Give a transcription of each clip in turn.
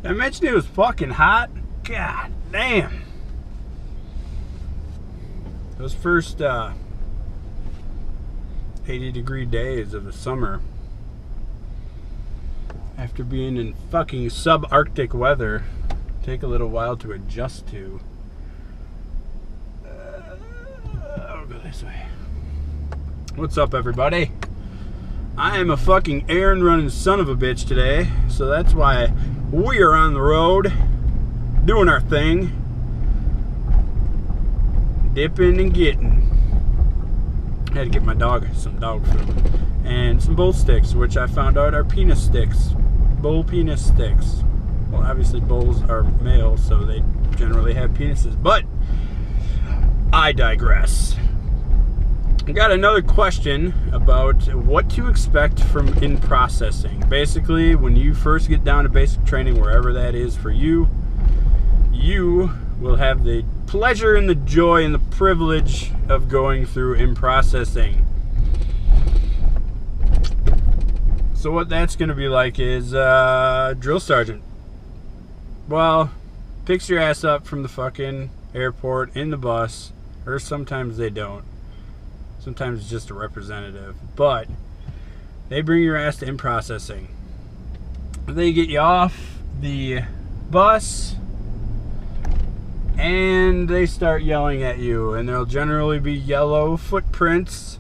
I mentioned it was fucking hot. God damn. Those first 80-degree days of the summer, after being in fucking subarctic weather, take a little while to adjust to. I'll go this way. What's up, everybody? I am a fucking errand running son of a bitch today, so that's why we are on the road doing our thing, dipping and getting. I had to get my dog some dog food and some bull sticks, which I found out are penis sticks, bull penis sticks. Well, obviously bulls are male, so they generally have penises, but I digress. I got another question about what to expect from in processing. Basically, when you first get down to basic training, wherever that is for you, you will have the pleasure and the joy and the privilege of going through in processing. So what that's going to be like is drill sergeant. Well, picks your ass up from the fucking airport in the bus, or sometimes they don't. Sometimes it's just a representative, but they bring your ass to in processing. They get you off the bus and they start yelling at you, and there'll generally be yellow footprints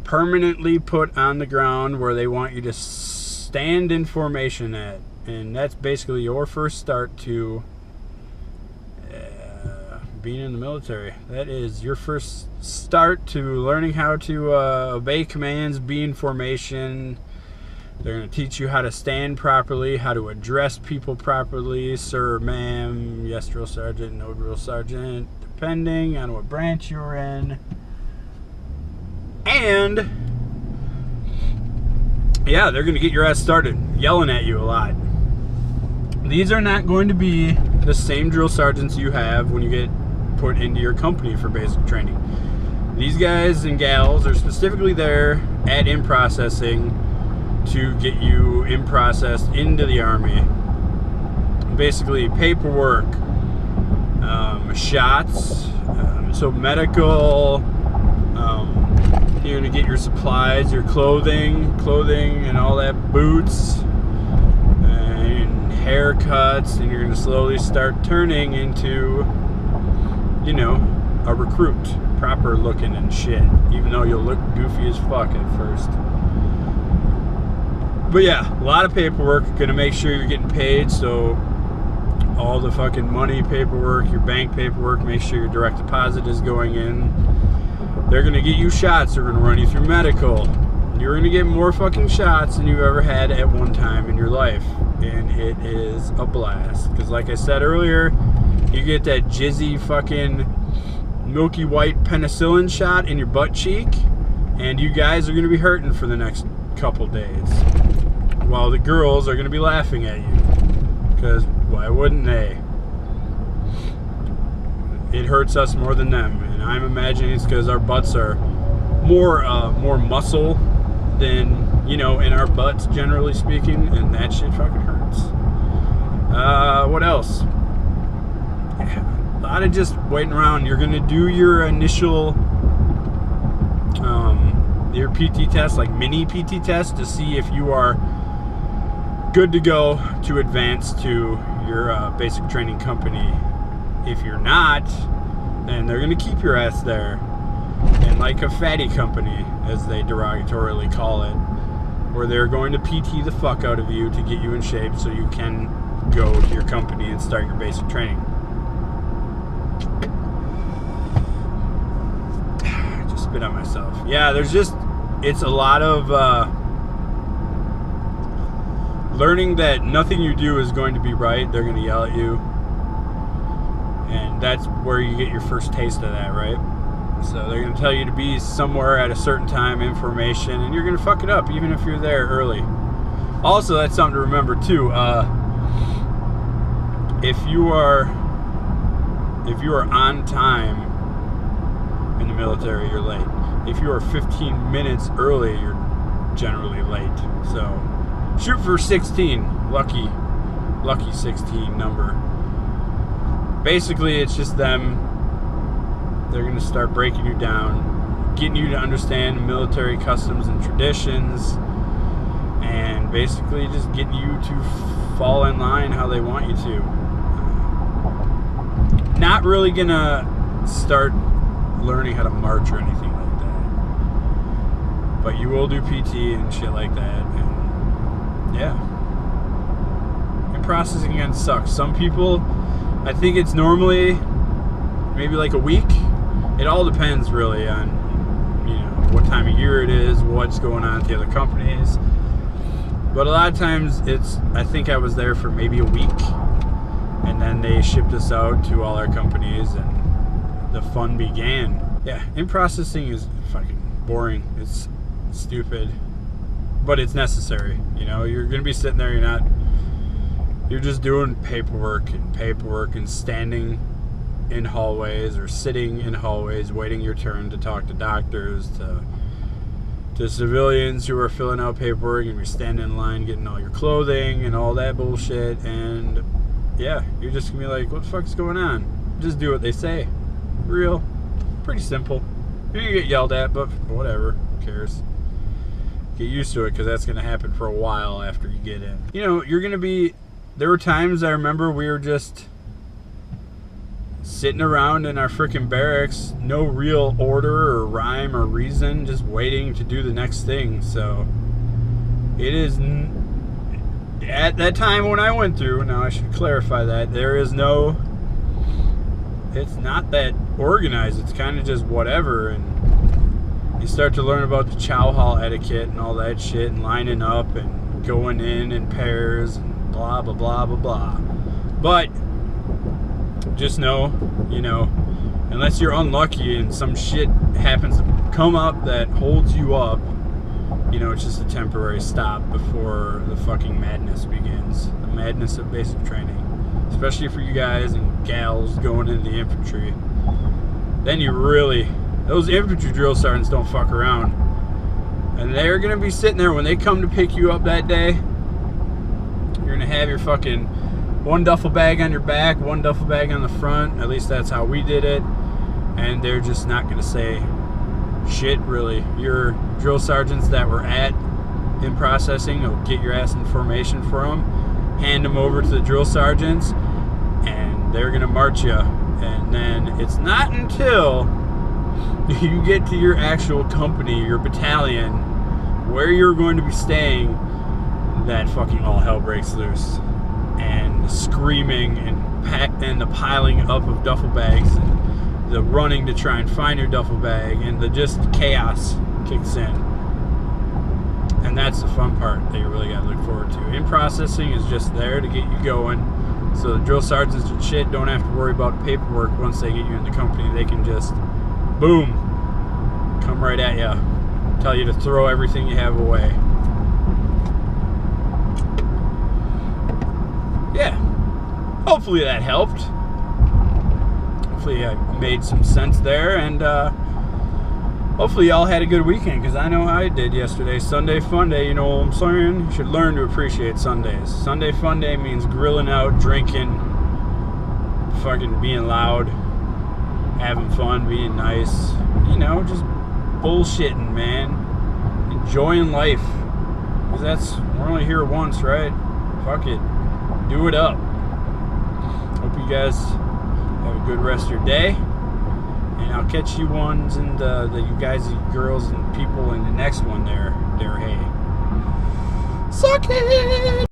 permanently put on the ground where they want you to stand in formation at, and that's basically your first start to being in the military. That is your first start to learning how to obey commands, be in formation. They're going to teach you how to stand properly, how to address people properly, sir, ma'am, yes, drill sergeant, no drill sergeant, depending on what branch you're in. And yeah, they're going to get your ass started yelling at you a lot. These are not going to be the same drill sergeants you have when you get put into your company for basic training. These guys and gals are specifically there at in processing to get you in processed into the Army. Basically paperwork, shots, so medical, you're going to get your supplies, your clothing and all that, boots and haircuts, and you're going to slowly start turning into, you know, a recruit, proper looking and shit, even though you'll look goofy as fuck at first. But yeah, a lot of paperwork, gonna make sure you're getting paid, so all the fucking money paperwork, your bank paperwork, make sure your direct deposit is going in. They're gonna get you shots, they're gonna run you through medical. You're gonna get more fucking shots than you've ever had at one time in your life, and it is a blast. Because like I said earlier, you get that jizzy fucking milky white penicillin shot in your butt cheek, and you guys are going to be hurting for the next couple days, while the girls are going to be laughing at you, because why wouldn't they? It hurts us more than them, and I'm imagining it's because our butts are more muscle than, you know, in our butts, generally speaking, and that shit fucking hurts. What else? A lot of just waiting around. You're going to do your initial your PT test, like mini PT test, to see if you are good to go to advance to your basic training company. If you're not, then they're going to keep your ass there, and like a fatty company, as they derogatorily call it, where they're going to PT the fuck out of you to get you in shape so you can go to your company and start your basic training. I just spit on myself. Yeah, it's a lot of learning that nothing you do is going to be right. They're going to yell at you, and that's where you get your first taste of that, right? So they're going to tell you to be somewhere at a certain time, information, and you're going to fuck it up even if you're there early. Also, that's something to remember too. If you are on time in the military, you're late. If you are 15 minutes early, you're generally late. So shoot for 16. Lucky lucky 16 number. Basically, it's just them. They're going to start breaking you down, getting you to understand military customs and traditions, and basically just getting you to fall in line how they want you to. Not really going to start learning how to march or anything like that. But you will do PT and shit like that. And yeah. And processing again sucks. Some people, I think it's normally maybe like a week. It all depends really on, you know, what time of year it is, what's going on at the other companies. But a lot of times I think I was there for maybe a week, and then they shipped us out to all our companies and the fun began. Yeah, in processing is fucking boring. It's stupid, but it's necessary. You know, you're gonna be sitting there, you're just doing paperwork and standing in hallways or sitting in hallways waiting your turn to talk to doctors, to civilians who are filling out paperwork, and you're standing in line getting all your clothing and all that bullshit. And yeah, you're just gonna be like, what the fuck's going on? Just do what they say. Real, pretty simple. You're gonna get yelled at, but whatever, who cares? Get used to it, because that's gonna happen for a while after you get in. You know, there were times I remember we were just sitting around in our freaking barracks, no real order or rhyme or reason, just waiting to do the next thing. So it is, at that time when I went through, now I should clarify that, it's not that organized. It's kind of just whatever. And you start to learn about the chow hall etiquette and all that shit, and lining up and going in pairs and blah, blah, blah, blah, blah. But just know, unless you're unlucky and some shit happens to come up that holds you up, it's just a temporary stop before the fucking madness begins. The madness of basic training. Especially for you guys and gals going into the infantry. Then those infantry drill sergeants don't fuck around. And they're going to be sitting there when they come to pick you up that day. You're going to have your fucking one duffel bag on your back, one duffel bag on the front. At least that's how we did it. And they're just not going to say shit, really. Your drill sergeants that were in processing will get your ass in formation for them, hand them over to the drill sergeants, and they're going to march you. And then it's not until you get to your actual company, your battalion, where you're going to be staying, that fucking all hell breaks loose. And the screaming and the piling up of duffel bags and the running to try and find your duffel bag, and the just chaos kicks in. And that's the fun part that you really got to look forward to. In processing is just there to get you going, so the drill sergeants and shit don't have to worry about the paperwork. Once they get you in the company, they can just boom, come right at you, tell you to throw everything you have away. Yeah, hopefully that helped. Hopefully I made some sense there, and hopefully y'all had a good weekend, because I know I did yesterday. Sunday fun day, you know what I'm saying? You should learn to appreciate Sundays. Sunday fun day means grilling out, drinking, fucking being loud, having fun, being nice, just bullshitting, man. Enjoying life, because we're only here once, right? Fuck it, do it up. Hope you guys have a good rest of your day, and I'll catch you ones and you guys, you girls and people in the next one there. Hey, suck it.